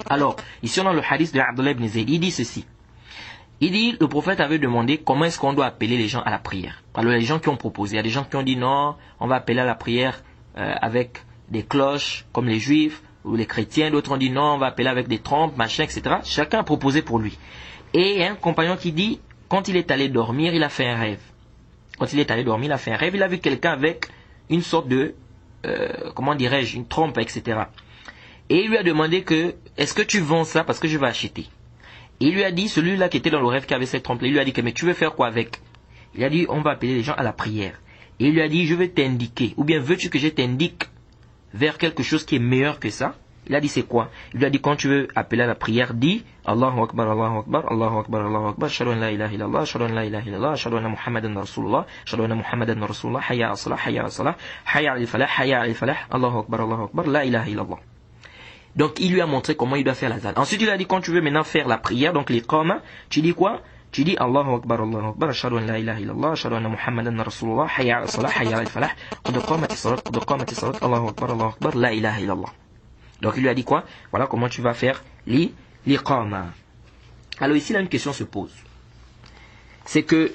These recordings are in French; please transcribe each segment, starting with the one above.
Alors, ici on a le hadith de Abdullah ibn Zayd, il dit ceci. Il dit, le prophète avait demandé comment est-ce qu'on doit appeler les gens à la prière. Alors les gens qui ont proposé, il y a des gens qui ont dit non, on va appeler à la prière avec des cloches, comme les juifs ou les chrétiens. D'autres ont dit non, on va appeler avec des trompes, machin, etc. Chacun a proposé pour lui. Et il y a un compagnon qui dit, quand il est allé dormir, il a fait un rêve. Quand il est allé dormir, il a fait un rêve, il a vu quelqu'un avec une sorte de, comment dirais-je, une trompe, etc. Et il lui a demandé que, est-ce que tu vends ça parce que je vais acheter? Et il lui a dit, celui-là qui était dans le rêve qui avait cette trompe-là, il lui a dit que, mais tu veux faire quoi avec? Il a dit, on va appeler les gens à la prière. Et il lui a dit, je vais t'indiquer, ou bien veux-tu que je t'indique vers quelque chose qui est meilleur que ça? Il a dit, c'est quoi? Il lui a dit, quand tu veux appeler à la prière, dis, Allahu Akbar, Allahu Akbar, Allahu Akbar, Allahu Akbar, Shadu an la ilaha illallah, Shadu an la ilaha illallah, Shadu anna Muhammadan Rasulullah, Shadu anna Muhammadan Rasulullah, Hayya as-salah, Hayya as-salah, Hayya al-falah, Hayya al-falah, Allahu Akbar, la ilaha illallah. Donc il lui a montré comment il doit faire la zan. Ensuite il a dit, quand tu veux maintenant faire la prière, donc l'iqama, tu dis quoi? Tu dis Allahu Akbar, Ashhadu an la ilaha illallah, Ashhadu anna Muhammadan Rasulullah, Hayya al-salah, Hayya al-falah, qad qamati salat, Allahu Akbar, la ilaha illallah. Donc il lui a dit quoi? Voilà comment tu vas faire l'iqama. Alors ici là une question se pose. C'est que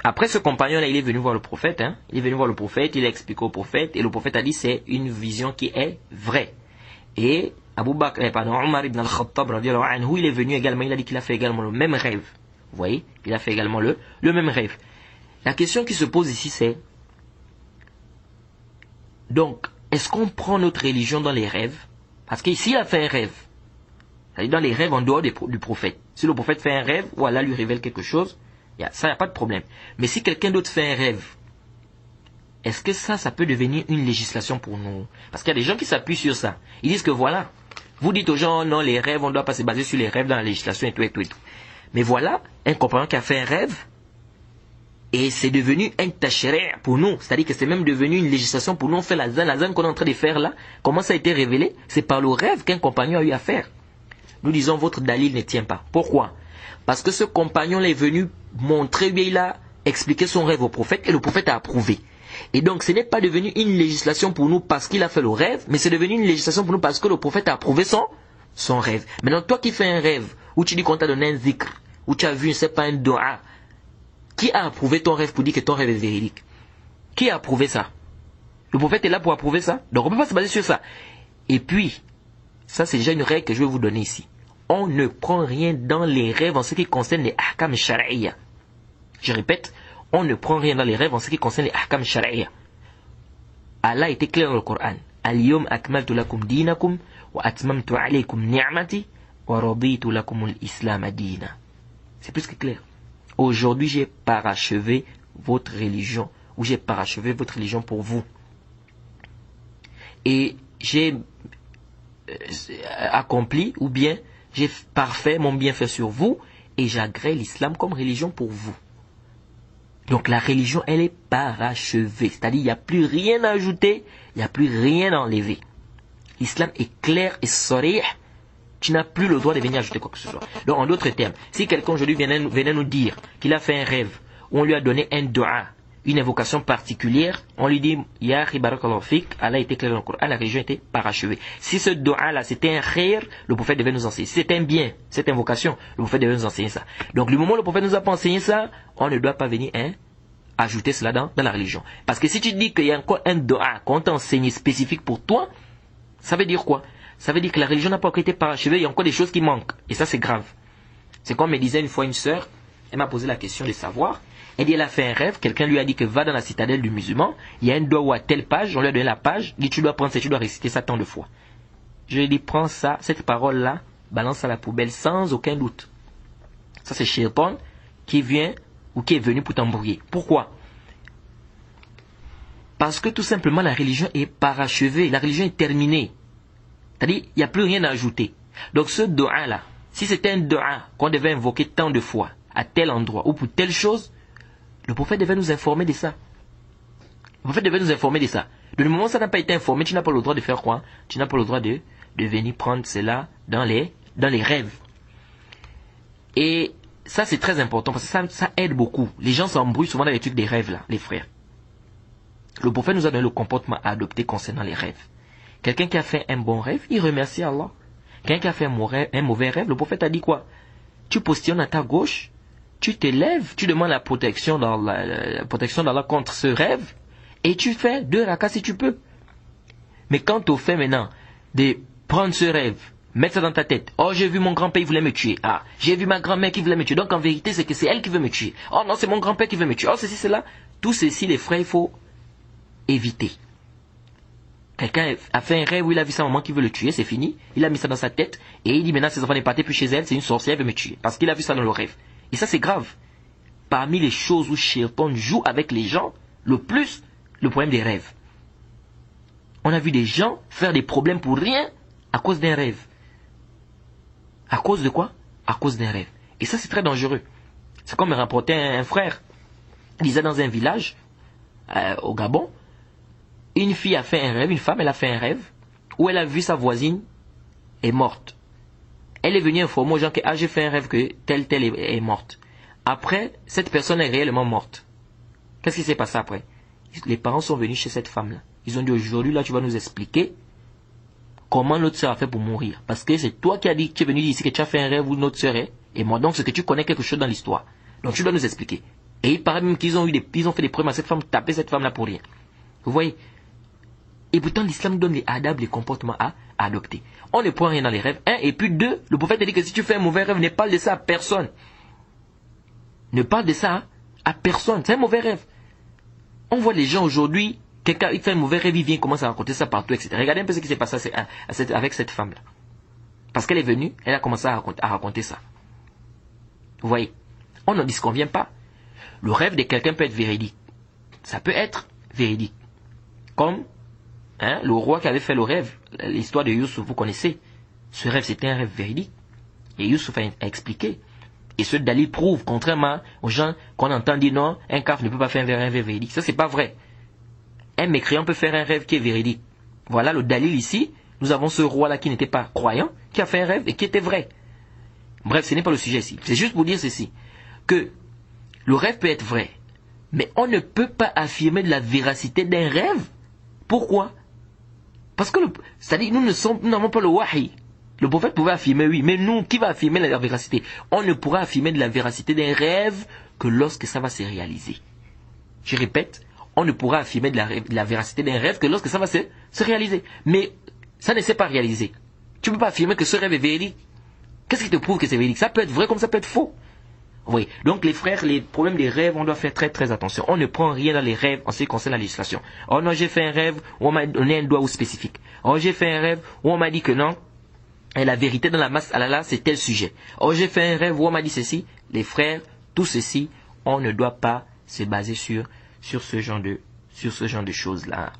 après ce compagnon-là, il est venu voir le prophète. Il est venu voir le prophète, il a expliqué au prophète, et le prophète a dit c'est une vision qui est vraie. Et Omar ibn al-Khattab, il est venu également, il a dit qu'il a fait également le même rêve. Vous voyez, il a fait également le même rêve. La question qui se pose ici c'est, donc, est-ce qu'on prend notre religion dans les rêves? Parce qu'ici il a fait un rêve. C'est-à-dire dans les rêves en dehors du prophète. Si le prophète fait un rêve, ou Allah lui révèle quelque chose, ça, il n'y a pas de problème. Mais si quelqu'un d'autre fait un rêve, est-ce que ça peut devenir une législation pour nous? Parce qu'il y a des gens qui s'appuient sur ça. Ils disent que voilà, vous dites aux gens, non, les rêves, on ne doit pas se baser sur les rêves dans la législation et tout. Mais voilà, un compagnon qui a fait un rêve, et c'est devenu un tashri' pour nous. C'est-à-dire que c'est même devenu une législation pour nous. On fait la zan qu'on est en train de faire là. Comment ça a été révélé? C'est par le rêve qu'un compagnon a eu à faire. Nous disons, votre dalil ne tient pas. Pourquoi? Parce que ce compagnon-là est venu montrer, bien il a expliqué son rêve au prophète, et le prophète a approuvé. Et donc, ce n'est pas devenu une législation pour nous parce qu'il a fait le rêve, mais c'est devenu une législation pour nous parce que le prophète a approuvé son rêve. Maintenant, toi qui fais un rêve, où tu dis qu'on t'a donné un zikr, où tu as vu, c'est pas un dua, qui a approuvé ton rêve pour dire que ton rêve est véridique? Qui a approuvé ça? Le prophète est là pour approuver ça. Donc, on ne peut pas se baser sur ça. Et puis, ça c'est déjà une règle que je vais vous donner ici. On ne prend rien dans les rêves en ce qui concerne les ahkam shar'iyya. Je répète, on ne prend rien dans les rêves en ce qui concerne les ahkam shar'iyya. Allah était clair dans le Coran. Al-yawm akmaltu lakum dinakum wa atmamtu alaykum ni'mati wa raditu lakum al-islam dina. C'est plus que clair. Aujourd'hui, j'ai parachevé votre religion, ou j'ai parachevé votre religion pour vous. Et j'ai accompli, ou bien j'ai parfait mon bienfait sur vous, et j'agrée l'islam comme religion pour vous. Donc la religion, elle est parachevée. C'est-à-dire, il n'y a plus rien à ajouter, il n'y a plus rien à enlever. L'islam est clair et sarih. Tu n'as plus le droit de venir ajouter quoi que ce soit. Donc en d'autres termes, si quelqu'un aujourd'hui venait nous dire qu'il a fait un rêve, où on lui a donné un dua, une invocation particulière, on lui dit, Ya Barakallahu fik, Allah était clair dans le Coran, la religion était parachevée. Si ce dua-là, c'était un khair, le prophète devait nous enseigner. Si c'était un bien, cette invocation, le prophète devait nous enseigner ça. Donc le moment où le prophète nous a pas enseigné ça, on ne doit pas venir ajouter cela dans la religion. Parce que si tu dis qu'il y a encore un dua qu'on t'a enseigné spécifique pour toi, ça veut dire quoi? Ça veut dire que la religion n'a pas encore été parachevée, il y a encore des choses qui manquent. Et ça, c'est grave. C'est comme me disait une fois une sœur, elle m'a posé la question de savoir. Elle dit, elle a fait un rêve, quelqu'un lui a dit que va dans la citadelle du musulman, il y a un doigt à telle page, on lui a donné la page, il dit, tu dois prendre ça, tu dois réciter ça tant de fois. Je lui ai dit, prends ça, cette parole-là, balance à la poubelle sans aucun doute. Ça, c'est Shaitan qui vient ou qui est venu pour t'embrouiller. Pourquoi? Parce que tout simplement, la religion est parachevée, la religion est terminée. C'est-à-dire, il n'y a plus rien à ajouter. Donc ce dua-là, si c'était un dua qu'on devait invoquer tant de fois, à tel endroit, ou pour telle chose, le prophète devait nous informer de ça. Le prophète devait nous informer de ça. De le moment où ça n'a pas été informé, tu n'as pas le droit de faire quoi? Tu n'as pas le droit de venir prendre cela dans les rêves. Et ça, c'est très important, parce que ça aide beaucoup. Les gens s'embrouillent souvent dans les trucs des rêves, là, les frères. Le prophète nous a donné le comportement à adopter concernant les rêves. Quelqu'un qui a fait un bon rêve, il remercie Allah. Quelqu'un qui a fait un mauvais rêve, le prophète a dit quoi? Tu postillonnes à ta gauche, tu t'élèves, tu demandes la protection d'Allah contre ce rêve, et tu fais 2 rakas si tu peux. Mais quand au fait maintenant de prendre ce rêve, mettre ça dans ta tête, oh j'ai vu mon grand-père qui voulait me tuer, ah j'ai vu ma grand-mère qui voulait me tuer, donc en vérité c'est que c'est elle qui veut me tuer, oh non c'est mon grand-père qui veut me tuer, oh ceci, cela, tout ceci les frères il faut éviter. Quelqu'un a fait un rêve où il a vu sa maman qui veut le tuer, c'est fini, il a mis ça dans sa tête, et il dit maintenant ses enfants ne partent plus chez elle, c'est une sorcière, elle veut me tuer, parce qu'il a vu ça dans le rêve. Et ça c'est grave. Parmi les choses où Shaitan joue avec les gens, le plus, le problème des rêves. On a vu des gens faire des problèmes pour rien à cause d'un rêve. À cause de quoi? À cause d'un rêve. Et ça c'est très dangereux. C'est comme me rapportait un frère. Il disait dans un village, au Gabon, une fille a fait un rêve, une femme elle a fait un rêve, où elle a vu sa voisine est morte. Elle est venue informer aux gens que j'ai fait un rêve que telle est morte. Après, cette personne est réellement morte. Qu'est-ce qui s'est passé après? Les parents sont venus chez cette femme-là. Ils ont dit aujourd'hui, là, tu vas nous expliquer comment notre sœur a fait pour mourir. Parce que c'est toi qui as dit que tu es venu ici, que tu as fait un rêve où notre sœur est morte. Donc, c'est que tu connais quelque chose dans l'histoire. Donc, tu dois nous expliquer. Et il paraît même qu'ils ont fait des problèmes à cette femme, taper cette femme-là pour rien. Vous voyez? Et pourtant, l'islam donne les adab, les comportements à adopter. On ne prend rien dans les rêves. 1, et puis 2, le prophète a dit que si tu fais un mauvais rêve, ne parle de ça à personne. Ne parle de ça à personne. C'est un mauvais rêve. On voit les gens aujourd'hui, quelqu'un il fait un mauvais rêve, il vient, commence à raconter ça partout, etc. Regardez un peu ce qui s'est passé avec cette femme-là. Parce qu'elle est venue, elle a commencé à raconter ça. Vous voyez, on n'en disconvient pas. Le rêve de quelqu'un peut être véridique. Ça peut être véridique. Comme le roi qui avait fait le rêve, l'histoire de Youssouf, vous connaissez. Ce rêve, c'était un rêve véridique. Et Youssouf a expliqué. Et ce dalil prouve, contrairement aux gens qu'on entend dire non, un kafir ne peut pas faire un rêve véridique. Ça, c'est pas vrai. Un mécréant peut faire un rêve qui est véridique. Voilà le dalil ici. Nous avons ce roi-là qui n'était pas croyant, qui a fait un rêve et qui était vrai. Bref, ce n'est pas le sujet ici. C'est juste pour dire ceci. Que le rêve peut être vrai. Mais on ne peut pas affirmer de la véracité d'un rêve. Pourquoi? Parce que, c'est-à-dire, nous n'avons pas le wahi. Le prophète pouvait affirmer oui, mais nous, qui va affirmer la véracité? On ne pourra affirmer de la véracité d'un rêve que lorsque ça va se réaliser. Je répète, on ne pourra affirmer de la véracité d'un rêve que lorsque ça va se réaliser. Mais ça ne s'est pas réalisé. Tu ne peux pas affirmer que ce rêve est véridique. Qu'est-ce qui te prouve que c'est véridique? Ça peut être vrai comme ça peut être faux. Oui. Donc les frères, les problèmes des rêves, on doit faire très très attention. On ne prend rien dans les rêves en ce qui concerne la législation. Oh non, j'ai fait un rêve où on m'a donné un doigt spécifique. Oh, j'ai fait un rêve où on m'a dit que non. Et la vérité dans la masse, c'est tel sujet. Oh, j'ai fait un rêve où on m'a dit ceci. Les frères, tout ceci, on ne doit pas se baser sur ce genre de choses-là.